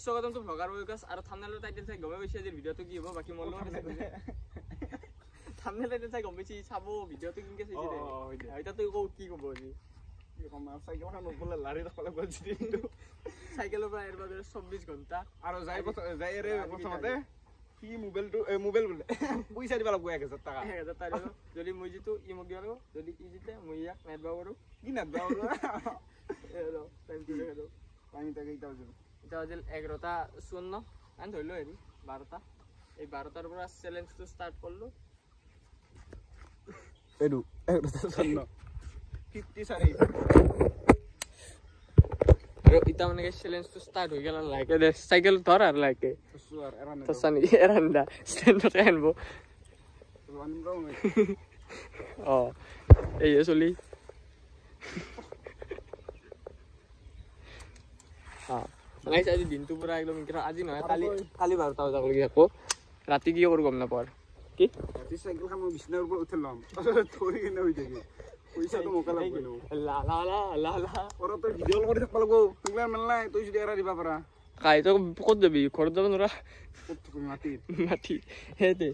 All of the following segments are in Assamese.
স্বাগতম টু ভ্লগাৰ বয়কাছ আৰু থাম্বনেলৰ টাইটেল চাই গমে পাইছে আজি ভিডিঅ'টো কি হ'ব বাকি মোৰ লগত থাম্বনেলৰ টাইটেল চাই গম পাইছে চাব ভিডিঅ'টো কিনকে চাইছে এটা তো কি ক'ব আজি কি কম সাইকেলখন ওপৰলে লাৰি ৰাখলে গলছি কিন্তু সাইকেলৰ পৰা এৰবা 24 ঘণ্টা আৰু যাইৰে প্ৰথমতে কি মোবাইল বোলে পইচা দিবা লাগব 1000 টাকা 1000 টাকা যদি মই জিতু ই মোক দিবা যদি ই জিতে মই ইয়াক নেটবা কৰো কি নেটবা কৰো এলো টাইম দিলে হেলো পানি টাকা ইটা বাজিল 11:54 আন ধইলো হেৰি 12টা এই 12টাৰ পৰা চ্যালেঞ্জটো ষ্টাৰ্ট কৰলো এডু 11:54 54 আৰু ইটা মানে চ্যালেঞ্জটো ষ্টাৰ্ট হৈ গেল লাইকে দে সাইকেল ধৰ আৰু লাইকে সুয়ার এরান্ডা তো সানি এরান্ডা স্ট্যান্ডার্ড আনবো আনবো ও এই চলি হ্যাঁ নাইস আজি দিনটো পুরা একদম কিরা আজি নহয় কালি 12টা বজা লাগি আকো ৰাতি কি কৰো গম না পাৰ কি ৰাতি সাইকেল খাম বিছনাৰ ওপৰ উঠলাম থৰি কিনে হৈ যায় পইচাটো মোকা লাগব লা লা লা লা ওরা তো ভিডিও কৰি থাকব লাগব তুগলা মেল নাই তুই যদি এৰা দিবা পাৰা কাই তো কত যাবি ঘৰত যাব নৰা মাটি হেতে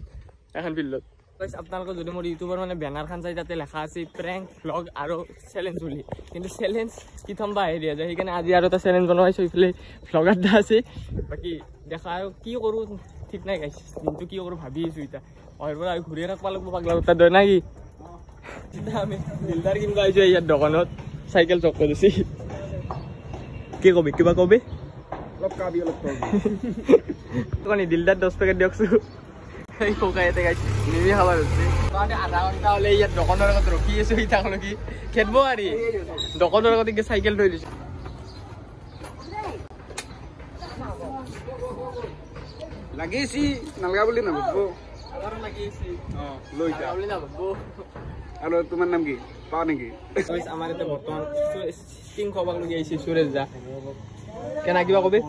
এখন বিল্লত গাইস আপোনালোকে যদি মোৰ ইউটিউবৰ মানে ব্যানাৰ খান চাই তাতে লেখা আছে প্ৰ্যাঙ্ক ভ্লগ আৰু চ্যালেঞ্জ বুলি কিন্তু চ্যালেঞ্জ কি থম্বা আহি দিয়া যায় সেইকাৰণে আজি আৰু এটা চ্যালেঞ্জ বনাইছো ইফালে ভ্লগাৰ দা আছে বাকি দেখা আৰু কি কৰো ঠিক নাই গাইস কিন্তু কি কৰো ভাবি আছো ইটা অৰবা ঘুৰি ৰাখবা লাগব পাগলা উত্তা দয় না কি এটা আমি দিলদাৰ কিনবা আইছো ইয়াৰ দোকানত সাইকেল চক কৰিছি কি কবি কিবা কবি লপকাবি তোনি দিলদার 10 প্যাকেট দিয়কছো এই কোকাইতে গাইছ নিবি খাবার হচ্ছে মানে আধা ঘন্টা হলে ইয়াত দোকানৰ আগত ৰখি আছো ইটা হলো কি খেদবো আৰি দোকানৰ আগত কি সাইকেল থৈ দিছে লাগিছি নালগা বুলি নবো আৰু লাগিছি লৈটা বুলি নবো আৰু তোমাৰ নাম কি পা নেকি গাইছ আমাৰ এতে বৰ্তমান স্টিং খবাক লগি আইছি সুৰেশ দা কেনা কিবা কবি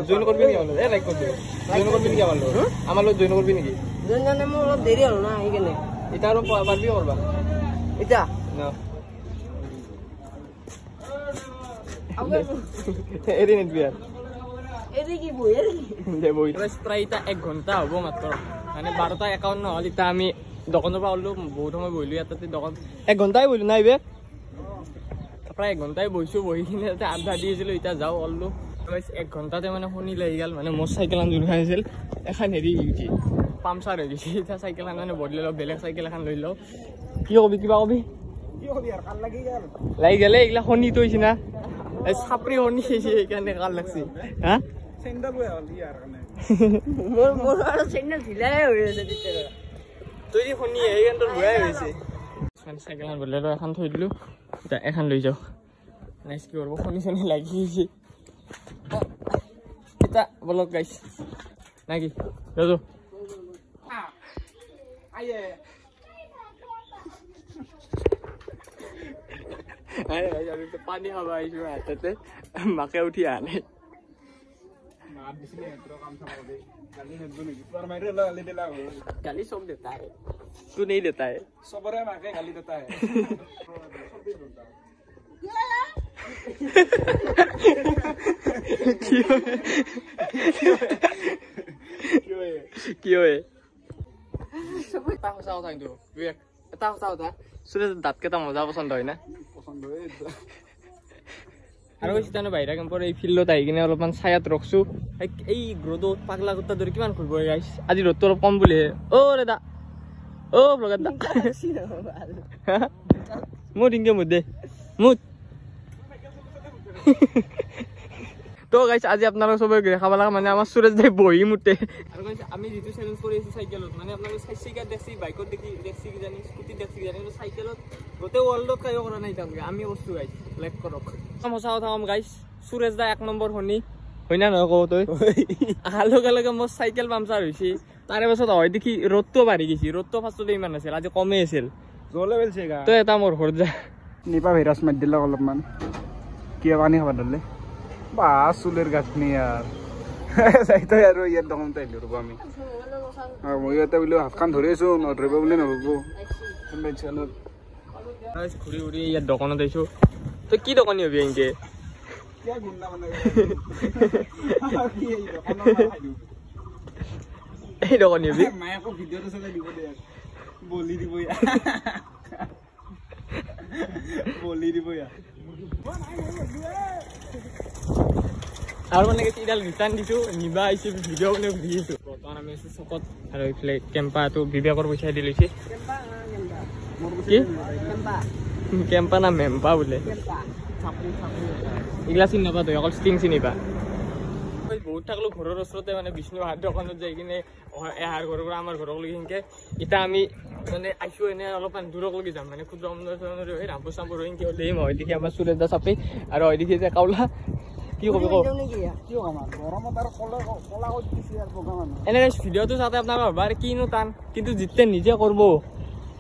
জয়েন করবি নি আমলো এ লাইক করবি জয়েন করবি নি আমলো আমলো জয়েন করবি নি জয়েন জানে মো অলপ দেরি হল না এইখানে এটা আর পারবি করবা এটা না এরি নেট বিয়ার এরি কি বই এরি দে বই প্রায় এটা 1 ঘন্টা হবো মাত্র মানে 12:51 হল এটা আমি দোকানৰ পৰা হলো বহুত সময় বইলো ইয়াতে দোকান 1 ঘন্টাই বইলো নাই বে প্ৰায় 1 ঘন্টাই বইছো বহি কিনে আধা দিয়েছিলো এটা যাও অললো 1 ঘন্টাতে মানে শুনি লাগি গেল মানে মোৰ সাইকেল আন জুন খাইছিল এখন হেৰি ইউটি পামচাৰ হৈ গৈছে এটা সাইকেল আন মানে বদলি লও বেলেগ সাইকেল এখন লৈ লও কি কবি কিবা কবি আৰু কাল লাগি গেল এইগলা শুনি তইছি না এই ছাপৰি শুনি সেইকাৰণে কাল লাগছি হা চেন্ডাল হৈ হল ইয়াৰ কাৰণে মোৰ আৰু চেন্ডাল ঢিলাই হৈ আছে তেতিয়া তুই শুনি এইখানটো ভয় হৈছে সাইকেল আন বদলি লও এখন থৈ দিলো এটা এখন লৈ যাও নাইস কি করব ফোনি ফোনি লাগিয়েছি এটা বলক গাইস নাকি দাদু আইয়ে আরে আমি তো পানি খাবা আইছো হাতে মাকে উঠি আনে না দিছিলে এত কাম থাকবে গালি নেব নেকি তোর মাইরে গালি দিলা গালি সব देता है तू नहीं देता है सबरे माके गाली देता है কি হয় এটা সঁচা কথা কিন্তু বিবেক এটা সঁচা কথা সুৰেশ দাঁত কেইটা মজা পছন্দ হয় না পছন্দ হয় আৰু সিতানো বাহিৰা কেম্পৰ এই ফিল্ডত আহি কিনে অলপমান ছায়াত ৰখছো এই ৰ'দত পাগলা কুত্তা ধৰি কিমান ঘূৰিব গাইছ আজি ৰ'দটো অলপ কম বুলিহে অ ৰেদা অ ব্লগাৰ দা মোৰ ইনকে মুদ দে মুদ তো গাইস আজি আপনারা সবাই দেখাবা লাগা মানে আমার সুরেশ ভাই বহি মুতে আর গাইস আমি যেটো চ্যালেঞ্জ করেছি সাইকেলত মানে আপনারা সাইকেল দেখছি বাইকত দেখছি কি জানি স্কুটি দেখছি কি জানি সাইকেলত গোটে ওয়ার্ল্ডত কাইও কৰা নাই তাকে আমি বস্তু গাইস লাইক কৰক সমস্যা কথা কম গাইস সুৰেশ দা 1 নম্বৰ হনি হইনা নয় কও তই আলোকে লগে মোৰ সাইকেল পামচাৰ হৈছে তাৰে পাছত হয় দেখি ৰ'দটো বাঢ়ি গৈছি ৰ'দটো ফাষ্টতে ইমান আছিল আজি কমে আছিল জলে বেলছে গা তো এটা মোৰ ঘৰ যা নিপা ভাইৰাছ মাৰ দিলা অলপমান কি পানী খাবা দলে বা চুলেৰ গাছনি আৰ যাইতো আৰু ইয়াত দম তাইলো ৰব আমি মই এটা বলি হাতখান ধৰিছো নধৰিব বুলি নৰব কনভেনশনত ঘুৰি ঘুৰি ইয়াত দোকানত আইছো তো কি দোকানী হবি এনকে এই দোকানী হবি মায়াকো ভিডিওটো চলাই দিব দে বলি দিব ইয়া বলি দিব ইয়া আৰু মানে কি ইডাল ৰিটাৰ্ণ দিছো নিবা আহিছো ভিডিঅ' মানে দিছো বৰ্তমান আমি আছো চকত আৰু এইফালে কেম্পাটো বিবেকৰ পইচা দি লৈছে কি কেম্পা না মেম্পা বোলে এইগিলা চিনি নাপা তই অকল ষ্টিং চিনি পা বহুত থাকলো ঘৰৰ ওচৰতে মানে বিষ্ণু হাত দোকানত যাই কিনে এহাৰ ঘৰৰ পৰা আমাৰ ঘৰক লগি সেনকে এতিয়া আমি মানে আইছো এনে অলপমান দূৰক লগি যাম মানে ক্ষুদ্ৰ এই ৰামপুৰ চাম্পুৰ সেনকে হ'লে হয় দেখি আমাৰ সুৰেশ দা চাপি আৰু হয় দেখি যে কাউলা কি কবি ক এনে ভিডিঅ'টো চাওঁতে আপোনাৰ ভাবা কিনো টান কিন্তু যেতিয়া নিজে কৰিব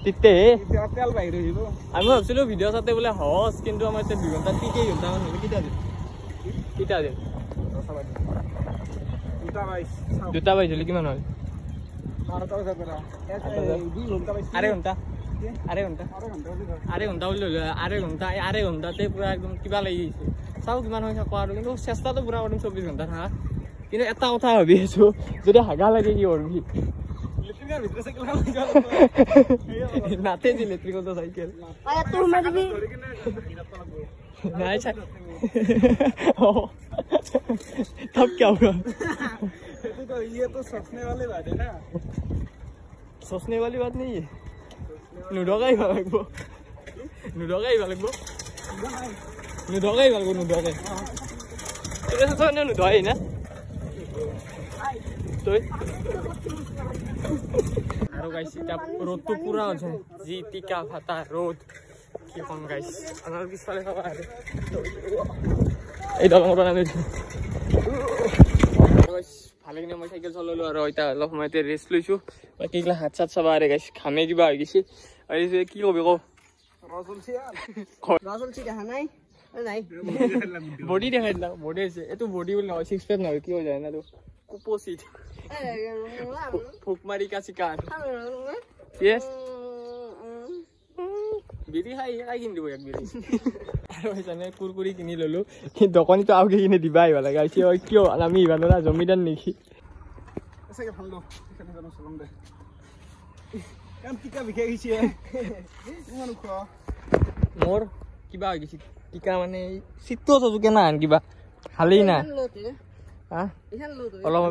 তেতিয়াহে আমি ভাবছিলো ভিডিঅ' চাওঁতে বোলে সহজ কিন্তু আমাৰ এতিয়া 2 ঘণ্টা 3 ঘণ্টা মান হ'লে কেইটা দিন 2টা বাইছিলে কিমান হ'ল আঢ়ৈ ঘণ্টাতে পুৰা একদম কিবা লাগি গৈছে চাওঁ কিমান হৈ থাকোঁ আৰু কিন্তু চেষ্টাটো পুৰা কৰিম 24 ঘণ্টা থাকা কিন্তু এটা কথা ভাবি আছো যদি হাগা লাগে কি কৰিবি নাতে দি ইলেক্ট্ৰিকল চাইকেল নাই চাই तब क्या होगा तो ये तो सोचने वाली बात है ना सोचने वाली बात नहीं है नुडोगा ही लगबो नुडोगा ही लगबो नुडोगा ही लगबो नुडोगा এটা তো না নুডোই না তুই আৰু গাইস এটা রোদটো পুরা আছে জি টিকা ফাটা রোদ কি কম গাইস আমার পিছফালে খাবা আরে এই দলংটা নামে ভালে কিনে মই সাইকেল চলালো আৰু এটা অলপ সময়তে ৰেষ্ট লৈছো বাকী এইগিলা হাত চাত চাবা আৰে গাইছ খামে কিবা হৈ গৈছে আৰু কি কবি ক ৰাজলছি দেখা নাই নাই বডি দেখাই দিলা বডি আছে এইটো বডি বুলি নহয় 6 পেক নহয় কি হৈ যায় না তো কুপোচিট ফুক মাৰি কাছি কাট ইয়েস বিৰি খাই কিনি দিব এক বিৰি আৰু জানে কুৰকুৰি কিনি ললো কি দোকানীটো আগে কিনে দিবা আহিবা লাগে আইছি কিয় আমি ইবানো না জমিদার নেকি আছে কে ফাললো এখানে জানো চলম দে কাম টিকা বিখাই গিছে ইমানো খোৱা মোর কিবা হৈ গিছি টিকা মানে সিটো তো কেনা আন কিবা খালি না হ্যাঁ অলপ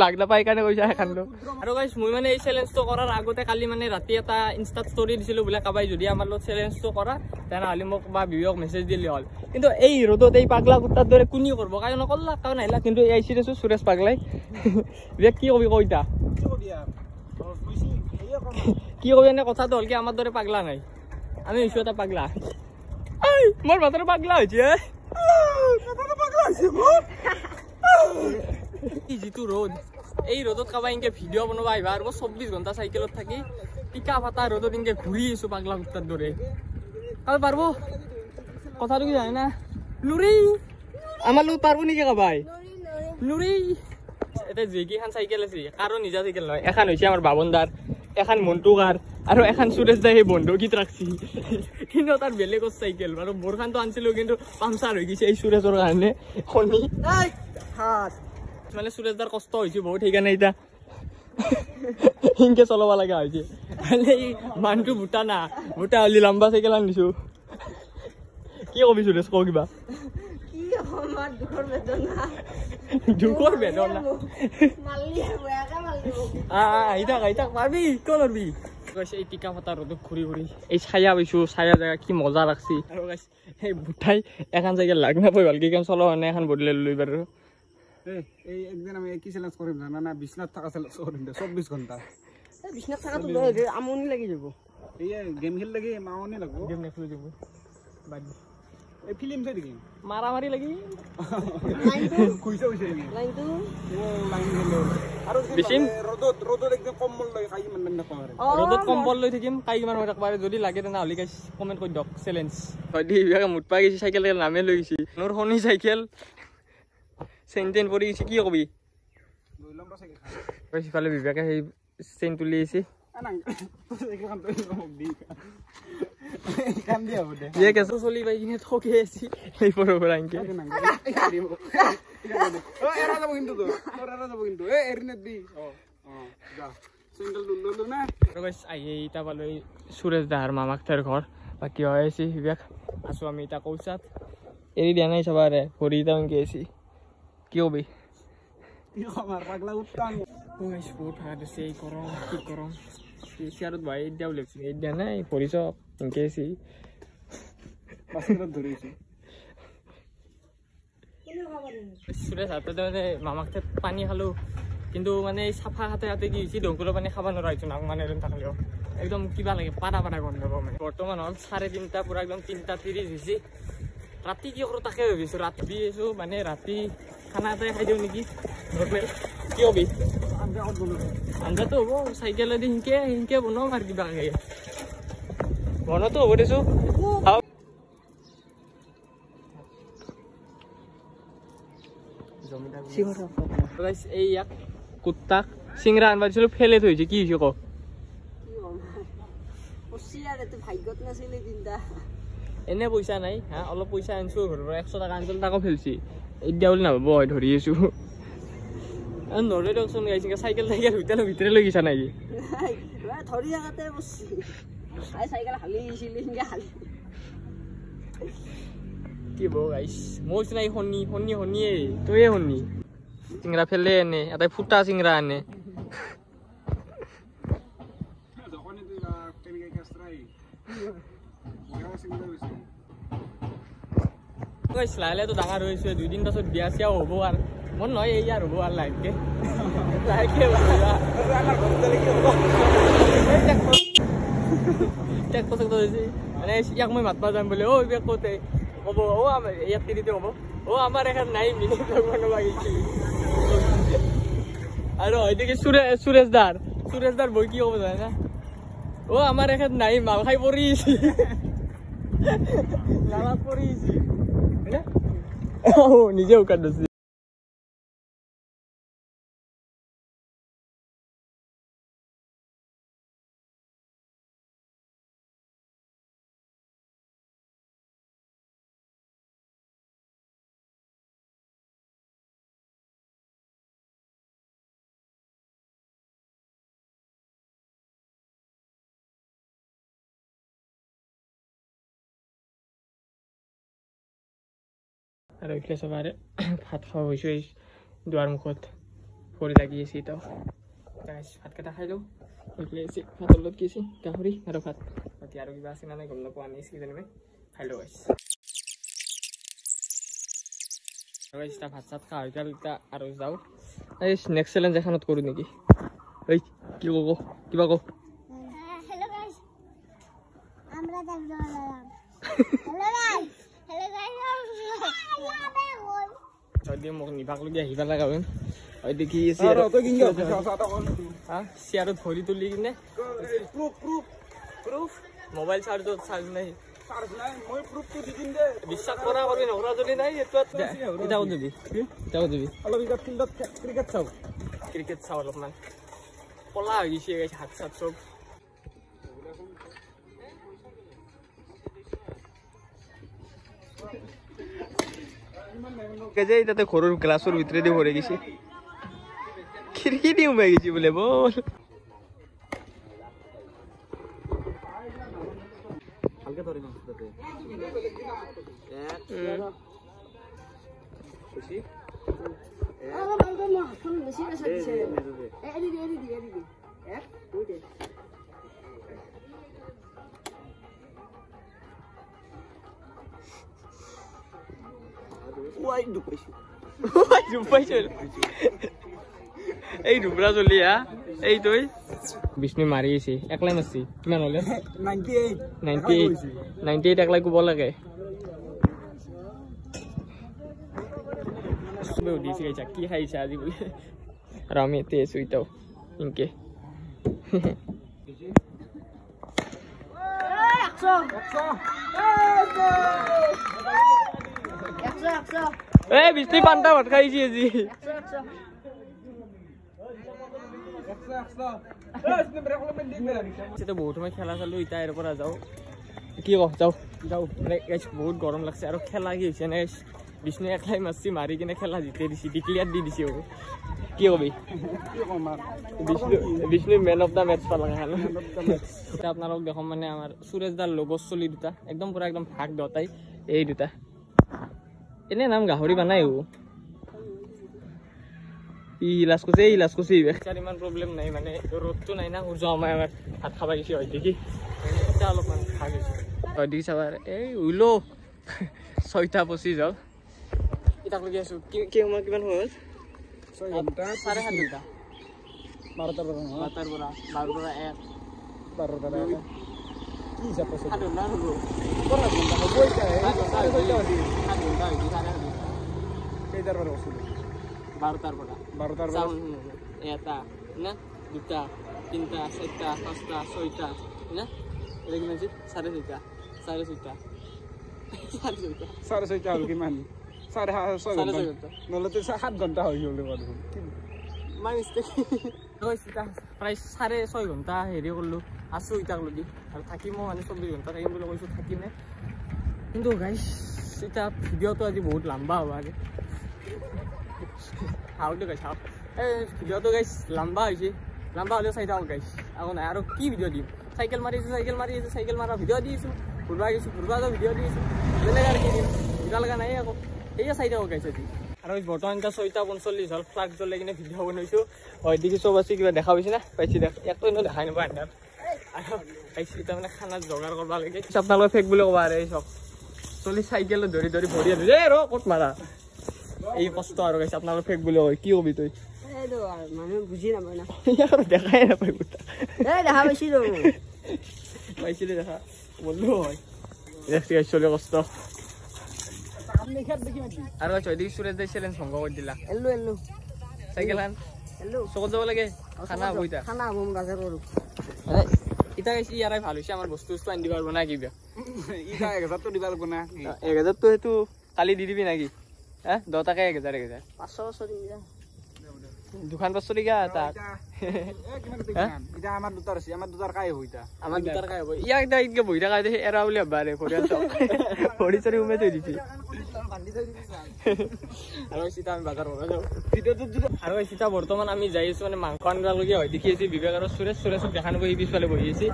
লাগনা পাই কাৰণে কৈছা খালো আৰু গাইস মই মানে এই চ্যালেঞ্জটো কৰাৰ আগতে কালি মানে ৰাতি এটা ইনষ্টা ষ্টৰি দিছিলো বুলে কাবাই যদি আমাৰ লগত চ্যালেঞ্জটো কৰা তেনেহলে মোক বা ভিডিঅ'ক মেছেজ দিলে হ'ল কিন্তু এই ৰদত এই পাগলা কুত্তাৰ দৰে কোনি কৰিব কাৰণ নকলা কাৰণ আহিলা কিন্তু এই আইছিছো সুৰেশ পাগলাই বিয়া কি কবি কইতা কি কবি এনে কথাটো হ'ল কি আমাৰ দৰে পাগলা নাই আমি হৈছো এটা পাগলা এই মোৰ মাথাৰ পাগলা হৈছে মাথাৰ পাগলা হৈছে যিটো রোদ এই রোদত কাবা ইনকে ভিডিও বনাবা আইবা আর 24 ঘন্টা সাইকেলত থাকি টিকা ফাটা রোদত ইনকে ঘুরি আইছো পাগলা কুত্তার দরে কাল পারবো কথাটো কি জানে না নুরি আমার লোক পারবো নেকি কাবাই নুরি এটা যেকিখান সাইকেল আছে কারো নিজা সাইকেল নয় এখন হইছে আমার বাবনদার এখন মন্টুকার আর এখন সুরেশ দাই বন্ধকিত রাখছি কিন্তু তার বেলেগর সাইকেল মানে মোরখান তো আনছিল কিন্তু পামচার হয়ে গেছে এই সুরেশর কারণে শনি হাত মানে সুরেশদার কষ্ট হয়েছে বহুত সেইকাৰণে এটা হিংকে চলাব লগা হৈছে মানে মানটো বুটা না বুটা হলি লম্বা চাইকেল আনিছো কি কবি সুৰেশ কওঁ কিবা কি আমাৰ দুখৰ বেদনা দুখৰ বেদনা মাললি বয়াকা মাললি আহি থাক পাবি কোন পারবি গাইস এই টিকা ফাটা রোদ ঘুরি ঘুরি এই ছায়া পাইছো ছায়া জায়গা কি মজা লাগছি আৰু গাইস এই বুটাই এখন জায়গা লাগ না পাই ভালকে কেন চলাব না এখন বদলে লই পাৰো এই একদিন আমি কি চ্যালেঞ্জ কৰিম জানা না বিছনাত থাকা চ্যালেঞ্জ কৰিম 24 ঘন্টা এই বিছনাত থাকা তো আমনি লাগি যাব এই গেম খেল লাগি মাওনি লাগব গেম নেখেলো দিব বাদ এই ফিল্ম চাই দেখি মারামারি লাগি লাইনটো কইছে লাইনটো লাইন গেল আৰু বিচিম ৰদত একদম কম্বল লৈ খাই মান না পাৰে ৰদত কম্বল লৈ থাকিম কাই কিমান হৈ থাকবাৰে যদি লাগে তেনে হলি গাইস কমেন্ট কৰি দিয়ক চ্যালেঞ্জ হয় দি বিয়াকে মুঠ পাই গৈছি সাইকেল নামে লৈ গৈছি নোৰ হনি সাইকেল চেনটেন পৰি গৈছি কি কবি দুই লম্বা সাইকেল গাইস ফালে বিবেকে সেই চেন তুলি আহিছে আনাং চাইকেলখন তই মোক দি কাম দিয়া হ'ব দে ইয়ে কেঁচা চলি পাই কিনে ঠকি আছি এই পৰা আনকে এৰা যাব কিন্তু তোৰ এৰা যাব কিন্তু এৰি নেদি যা চেণ্ডেল ললো না আহি ইটা পালো এই সুৰেশ দাৰ মামাকটাৰ ঘৰ বাকী হৈ আছি সিবাক আছো আমি ইটা কৌচাত এৰি দিয়া নাই সবাৰে ভৰি ইটা অংকি আছি কি হবি আমাৰ পাগলা উত্তাং গাইছ বহুত ভাত আছে এই গৰম কি গৰম চেয়াৰত বহি এতিয়াও লেপছি এতিয়া নাই ভৰি চব অংকি আছি বাস্কেটত ধৰিছো সুৰেশ হাততে মানে মামাকটাত পানী খালো কিন্তু মানে চাফা হাতে হাতে কি হৈছে দংকুলৰ পানী খাব নোৱাৰা হৈছোঁ নাক মানে থাকলেও একদম কিবা লাগে পাৰা পাৰা গন্ধ পাওঁ মানে বৰ্তমান হ'ল 3:30 পুৰা একদম 3:30 হৈছে ৰাতি কি কৰোঁ তাকে ভাবিছোঁ ৰাতি আছোঁ মানে ৰাতি খানা এটাই খাই দিওঁ নেকি কি হবি আঞ্জাটো হ'ব চাইকেলেদি সিনকে বনাওঁ আৰু কিবা বনোৱাটো হ'ব দেছোঁ এই ইয়াক কুত্তাক চিংৰা আনবা দিছিলোঁ ফেলে থৈছে কি হৈছে ক এনে পইচা নাই হা অলপ পইচা আনিছোঁ ঘৰৰ পৰা 100 টকা আনিছিলোঁ তাকো ফেলছি এতিয়া বুলি নাভাব হয় ধৰি আছোঁ নৰে দিয়কচোন গাইছে চাইকেল চাইকেল হোটেলৰ ভিতৰে লৈ গৈছা নেকি কি বৌ গাইছ মই নাই শনিয়ে তয়ে শনি চিংৰা ফেলে আনে এটাই ফুটা চিংৰা আনে লাহে ডাঙৰ হৈছোঁ 2 দিন পাছত বিয়া চিয়াও হ'ব আৰু মন নহয় এই আৰু হ'ব আৰু লাহেকে মানে ইয়াক মই মাতবা যাম বোলে ইয়াক কওঁতে ক'ব ইয়াক তিৰিতে হ'ব আমাৰ এখন নাই মিনি ব্লগ বনাব গৈছিল আৰু হয়তো সুৰেশ দাৰ বই কি হ'ব জানে না আমাৰ এখন নাই মাল খাই পৰিছে নালাত পৰিছে নিজে উকাত দিছে আৰু এইফালে সবাৰে ভাত খাওয়া হয়েছে এই দুয়াৰ মুখত ভৰি লাগি আছে এটাও ভাত কেটা খাই লও এইফালে এসে ভাতৰ লগত কি আছে গাহৰি আৰু ভাত বাকী আৰু কিবা আছে না নাই গম নাপাওঁ আনিছে কিজানি খাই লও গাইছ ভাত চাত খাওয়া হয়ে গেল আৰু যাও এই নেক্সট চ্যালেঞ্জ এখনত কৰো নেকি এই কি কব কিবা কও হ্যালো গাইস আমরা দেখব হ্যালো গাইস যদি মোক নিভাগলগীয়া আহিব লগা হয় দেখি চেয়াৰত ভৰি তুলি কিনে মোবাইল চাৰ্জত চাৰ্জ নাই বিশ্বাস কৰা কৰি নকৰা যদি নাই এটাও দিবি ক্ৰিকেট চাওঁ অলপমান কলা হৈ গৈছে হাত চাত চব তাতে ঘৰৰ গ্লাছৰ ভিতৰেদি ভৰাই গৈছে খিৰিকী দি সোমাই গৈছে বোলে বল ভালকে ধৰি এই ডুবৰা চলি হা এই তই বিষ্ণু মাৰি আছে একলাই মাৰছি কিমান হলে 98 একলাই কোব লাগে উঠিছে গাইছা কি খাইছা আজি বোলে আৰু আমি এতে আছো ইটাও ইনকে বিষ্ণু পান্তা ভাত খাইছি আজি সেটা বহুত সময় খেলা চালো ইটা এর পৰা যাও কি কও যাও যাও মানে গাইস বহুত গরম লাগছে আর খেলা কি হইছে না বিষ্ণু একলাই মারছি মারি কিনে খেলা জিতে দিছি ডিক্লিয়ার দি দিছি ও কি কবি কি কম আর Bishnu man of the match পালা গেল এটা আপনারা দেখো মানে আমার সুরেশ দার লোগো চলি দুটা একদম পুরা একদম ভাগ দতাই এই দুটা এনে নাম গাহৰি বানাই ও ইলাস্কুছি বেকার ইমান প্রবলেম নাই মানে রোদটো নাই না সূর্য আমায় আমার ভাত খাবা গেছি হয় দেখি এটা অলপমান ভাগ গেছে হয় দেখি চাবার এই উইলো 6টা 25 হল এটা লাগি আছো কি সময় কিমান হ'ল 6 ঘন্টা 7:30 ঘন্টা 12টাৰ পৰা 12টাৰ পৰা 12 পৰা 1 12টাৰ পৰা কি হিচাপ আছে সাত ঘন্টা হ'ব পৰা ঘন্টা হ'ব এটা 7 ঘন্টা হৈছে কেইটাৰ পৰা আছিল 12টাৰ পৰা 12টাৰ পৰা এটা না দুটা তিনটা চারটা পাঁচটা ছয়টা না এটা কিমান আছে 6:30 6:30 হ'ল কিমান 6:30 ঘন্টা নহ'লে 7 ঘন্টা হৈ গ'ল প্ৰায় 6.5 ঘন্টা হেৰি কৰিলোঁ আছোঁ ইটাক লগি আৰু থাকিমো মানে 24 ঘন্টা থাকিম বুলি কৈছোঁ থাকিমে কিন্তু গাইছ এটা ভিডিঅ'টো আজি বহুত লম্বা হ'ব আৰু হাউটো গাইছ হাউ এই ভিডিঅ'টো গাইছ লম্বা হৈছে লম্বা হ'লেও চাই থাকক গাইছ আকৌ নাই আৰু কি ভিডিঅ' দিম চাইকেল মাৰি আছোঁ চাইকেল মাৰা ভিডিঅ' দি আছোঁ ফুৰবা গৈছোঁ ফুৰবা যোৱা ভিডিঅ' দি আছোঁ বেলেগ আৰু কি দিম ভিডিঅ' লগা নাই আকৌ সেয়ে চাই থাকক গাইছ আজি আৰু বৰ্তমান এতিয়া 6:45 হ'ল ফ্লাগ জ্বলাই কিনে ভিডিঅ' বনাইছোঁ হয় দেখি চব আছে কিবা দেখা পাইছে না পাইছি দেখ একো এনেও দেখাই নাপায় আন্ধাৰ আৰু পাইছি এতিয়া মানে খানা যোগাৰ কৰিব লাগে আপোনালোকে ফেক বুলি ক'ব আৰু এই চব চলি চাইকেলত ধৰি ধৰি ভৰি আনো এই ৰ ক'ত মাৰা এই কষ্ট আৰু গাইছে আপোনালোকে ফেক বুলি কয় কি কবি তই মানুহ বুজি নাপায় না আৰু দেখাই নাপায় গোটা দেখা পাইছিলো পাইছিলি দেখা বন্ধু হয় দেখি চলি কষ্ট আৰু চৈদিক সুৰেশ দাই চেলেঞ্জ ভংগ কৰি দিলা এল্লো চাইকেল খান চকত যাব লাগে খানা হ'ব এতিয়া খানা হ'ব মই বাজাৰ কৰোঁ ইটা গাইছে ইয়াৰাই ভাল হৈছে আমাৰ বস্তু আনি দিব পাৰব না কিবা ইটা 1000 দিব লাগিব না 1000 তো সেইটো কালি দি দিবি নাকি হ্যাঁ 10 টাকা 1000 500 দিবি দুখান 500 টাকা তাক এটা আমাৰ দুটাৰ আছে আমাৰ দুটাৰ কাই হ'ব এটা আমাৰ দুটাৰ কাই হ'ব ইয়াক দা ইতকে বহি থকা দে এৰা বুলি বাৰে ফৰিয়াল চক ফৰি চৰি উমে থৈ দিছি আৰু সিটা আমি বাজাৰ কৰা যাও ভিডিওটো আৰু সিটা বৰ্তমান আমি যাই আছো মানে মাংস আনবা লগি হয় দেখি আছে বিবেক আৰু সুৰেশক দেখা নব এই পিছফালে বহি আছে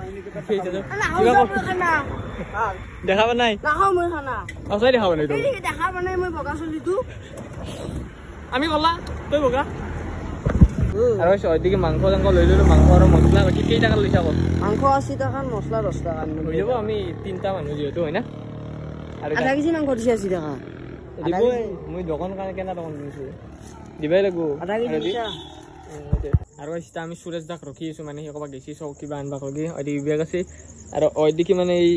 দেখা নাই নাখাও মই খানা আছাই দেখা নাই তো দেখা নাই মই বগা চলিটো আমি কলা তই বগা আৰু সদিকে মাংস লৈ ললো মাংস আৰু মছলা কি কেই টাকা লৈছা কত মাংস 80 টাকা মছলা 10 টাকা হৈ যাব আমি তিনটা মানুহ যেহেতু হয় না আৰু আধা কেজি মাংস দিছে 80 টাকা দিবই মই দোকান কাৰণে কেনা দোকান দিছো দিবাই লাগব আধা কেজি দিছা আৰু এটা আমি সুৰেশ দাক ৰখি আছো মানে হেকবা গেছি সব কিবা আনবা লাগি অদি বিবেক আছে আৰু অদিকে মানে এই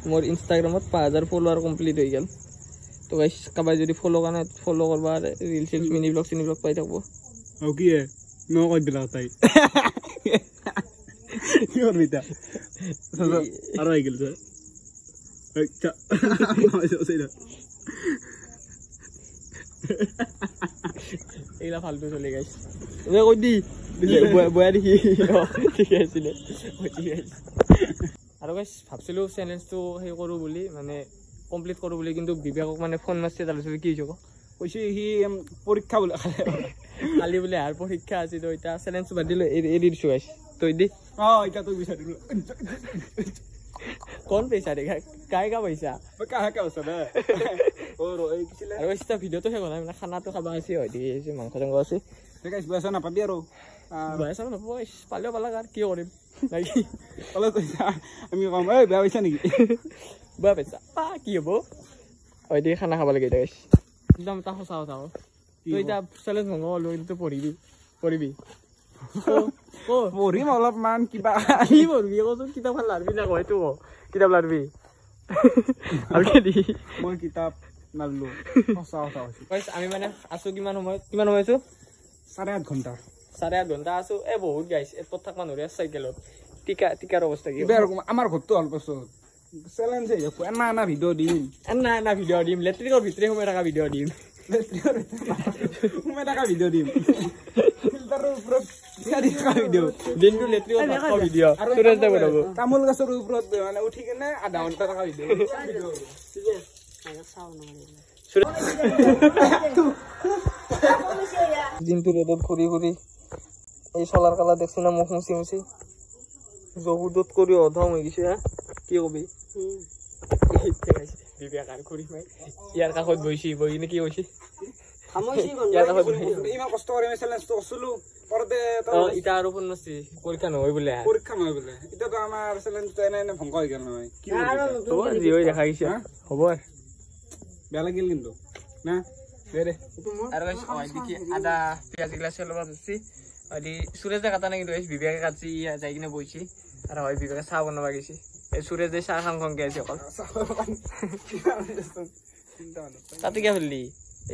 মোৰ ইনষ্টাগ্ৰামত 5000 ফলোৱাৰ কমপ্লিট হৈ গেল তো গাইস কাবাই যদি ফলো কাৰণে ফলো কৰবা ৰিল চিলছ মিনি ব্লগ পাই থাকব আৰু কি নো কই দিলা তাই কি করবি তা আর আই গেল আচ্ছা সেইটা এইলা ফালতু চলে গাইস এ কই দি বয়া দেখি ঠিক আছিল আৰু গাইস ভাবছিলো চ্যালেঞ্জটো হে কৰো বুলি মানে কমপ্লিট কৰো বুলি কিন্তু বিবেকক মানে ফোন মাৰছে তাৰপিছত কি হৈছে কৈছে হি পৰীক্ষা বলে কালি বলে আর পরীক্ষা আছে তো এটা চ্যালেঞ্জ বাদ দিলো এডি দিছো গাইস তুই দি এটা তুই বিচার দিল কোন পয়সা রে কাই কা পয়সা কাহা কা পয়সা না ও রো এই কিছিলে আৰু এটা ভিডিও তো হে গলা মানে খানাটো খাবা আছে হয় দি এই মাংস জঙ্গ আছে ঠিক আছে বয়স না পাবি আৰু বয়স না বয়স পালেও পালা আৰ কি কৰিম নাকি পালে কইছা আমি কম এই বেয়া পয়সা নেকি বেয়া পয়সা পা কি হ'ব হয় দি খানা খাব লাগে গাইস একদম তা হসাও তাও তুই এটা চ্যালেঞ্জ ভংগ লৈ তো পঢ়িবি ও পঢ়িম অলপমান কিবা কি পঢ়বি কচোন কিতাপ লাৰবি না কয় তো কিতাপ লাৰবি আৰু কি দি মই কিতাপ নাললো হসাও তাও গাইস আমি মানে আছো কিমান সময় আছো 8.5 ঘন্টা 8.5 ঘন্টা আছো এ বহুত গাইস এত থাক মানুহ সাইকেলত টিকাৰ অৱস্থা কি আমাৰ ঘৰটো অল্প পাছত চ্যালেঞ্জ হে না ভিডিও দিম না ভিডিও দিম লেট্ৰিকৰ ভিতৰে সোমাই থকা ভিডিও দিম সোমাই থকা ভিডিও দিম ফিল্টাৰৰ ওপৰত দিনটো লেট্ৰিনত নাখাওঁ ভিডিঅ' সুৰেশ দা বনাব তামোল গছৰ ওপৰত মানে উঠি কেনে আধা ঘণ্টা থকা ভিডিঅ' দিনটো ৰ'দত ঘূৰি ঘূৰি এই চলাৰ কালা দেখছি না মুখ মুচি মুচি জহুদত কৰি অধম হৈ গৈছে হা কি কবি বিবেকাৰ ঘূৰি মাই ইয়াৰ কাষত বহিছি বহি কিনে কি কৈছি ইয়াৰ কাষত ইমান কষ্ট কৰি আমি চেলেঞ্জটো কৰিছিলো কৰতে ইটা আৰু ফোন নাছি পৰীক্ষা নহয় বোলে পৰীক্ষা নহয় বোলে এতিয়াতো আমাৰ চেলেঞ্জটো এনে এনে ভংগ হৈ গ'ল নহয় কি হ'ব যি হৈ দেখা গৈছে হ'ব বেয়া লাগিল কিন্তু না দে আৰু দেখি আদা পিঁয়াজ গিলাচ ল'ব ধৰিছি সুৰেশে কাটা নাই কিন্তু বিবেকে কাটছি যাই কিনে বহিছি আৰু হয় বিবেকে চাহ বনাব গৈছি এই সুৰেশে চাহ খাং খাংকে আছে অকল তাতে কিয় ফেললি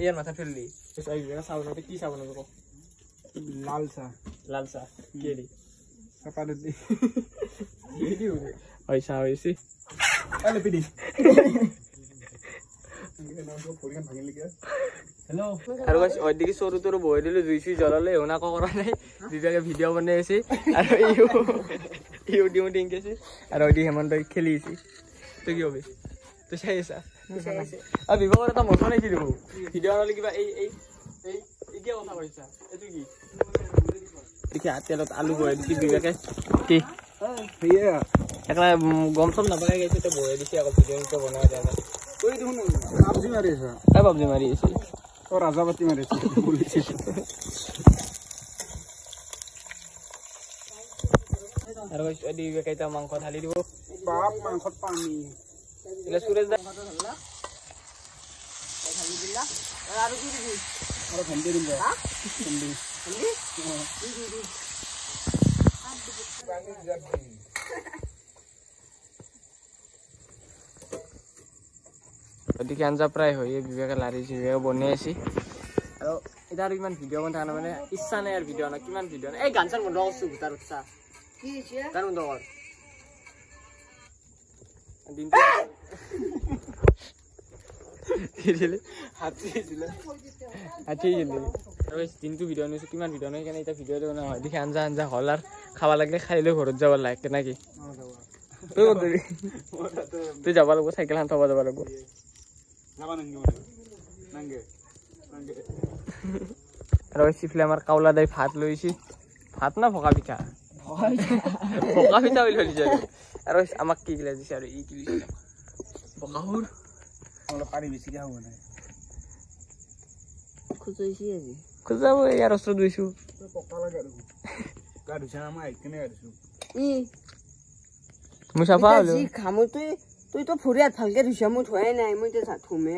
ইয়াৰ মাথা ফেললি বিবেকে চাহ বনাওঁতে কি চাহ বনাব ক লাল চাহ কি দি চাহপাত দি হয় চাহ হৈছে আৰু ওইদিকে সৰু তোৰ বহি দিলো জুই চুই জ্বলালে শুনা কৰা নাই বিবেকে ভিডিঅ' বনাই আছে আৰু ইউ ডিউটি ইংকেছে আৰু ওইদি হেমন্ত খেলি আছে তই কি হবি তই চাই আছা আৰু বিবেকৰ এটা মজা নাকি দিব ভিডিঅ' বনালে কিবা এই এই এই কি কথা কৈছা এইটো কি দেখি তেলত আলু বহাই দিছি বিবেকে কি একলা গম চম নাপাই গৈছে তই বহাই দিছি আকৌ ভিডিঅ'টো বনাই যায় না পাবজি মাৰি আছা পাবজি মাৰি আছে ৰাজা পাতি মাৰিছে আৰু কেইটা মাংস ঢালি দিব বাপ মাংসত পানী এলে সুৰেশ দা আৰু ভেন্দি দিম ওদিকে আঞ্জা প্ৰায় হৈ বিবেকে লাৰিছে বিবেকে বনাই আছে আৰু এতিয়া আৰু ইমান ভিডিঅ' বনাই থকা মানে ইচ্ছা নাই আৰু ভিডিঅ' কিমান ভিডিঅ' নাই এই গান চান বন্ধ কৰিছোঁ ভূটাৰ উৎসাহ গান বন্ধ কৰ দিনটো দিনটো ভিডিঅ' আনিছোঁ কিমান ভিডিঅ' নাই সেইকাৰণে এতিয়া ভিডিঅ'টো বনোৱা হয় দেখি আঞ্জা আঞ্জা হ'ল আৰু খাব লাগিলে খাই লৈ ঘৰত যাব লাগে নেকি তই ক'ত যাবি তই যাব লাগিব চাইকেলখন থব যাব লাগিব আৰু চিফলে আমাৰ কাউলা দাই ভাত লৈছি ভাত না ভকা পিঠা ভকা পিঠা বুলি লৈছে আৰু আমাক কি গিলা দিছে আৰু ই কি দিছে বকাহুৰ অলপ পানী বেছিকৈ হ'ব নাই খোজাব ইয়াৰ ওচৰত গৈছোঁ পকা লাগে আৰু গা ধুইছা আমাৰ আহি কেনে গা ধুইছোঁ তুমি চাফা হ'লো তুই তো ভৰিয়াত ভালকে ধুইছা মই ধোৱাই নাই মই এতিয়া ধুমে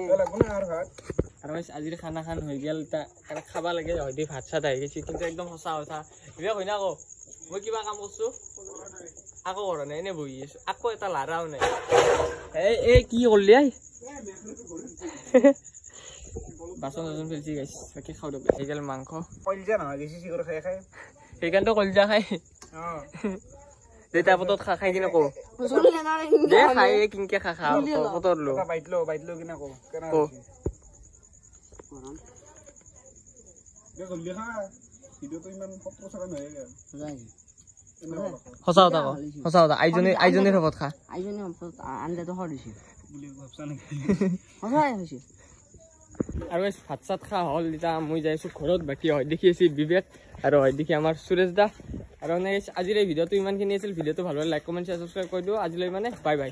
আৰু আজিৰ খানা খান হৈ গ'ল এতিয়া খাব লাগে হয়তো ভাত চাত আহি গৈছে কিন্তু একদম সঁচা কথা বিবেক হয় না আকৌ মই কিবা কাম কৰিছোঁ আকৌ কৰা নাই এনেই বহি আছোঁ আকৌ এটা লাৰাও নাই এই কি কৰিলি আই বাচন চাচন ফেলছি গাইছ বাকী খাওঁ দিয়ক আহি গ'ল মাংস কলিজা নহয় বেছি চিকৰি খাই খাই সেইকাৰণেতো কলিজা খাই দেউতা পতত খাই কিনে কওঁ দে খাই কিনকে খা পতত লো বাইট লো কিনে কওঁ জলদি খা ভিডিঅ'টো ইমান 17 ছেকেণ্ড হৈ গ'ল সঁচা কথা আইজনীৰ হবত খা আঞ্জাটো সৰিছে বুলি ভাবছা নেকি সঁচাই হৈছে আৰু ভাত চাত খা হ'ল এতিয়া মই যাই আছোঁ ঘৰত বাকী হয় দেখি আছি বিবেক আৰু হয় দেখি আমাৰ সুৰেশ দা আৰু আজিৰ এই ভিডিঅ'টো ইমানখিনি আছিল ভিডিঅ'টো ভাল লাগে লাইক কমেণ্ট শ্বেয়াৰ ছাবস্ক্ৰাইব কৰি দিওঁ আজিলৈ মানে বাই বাই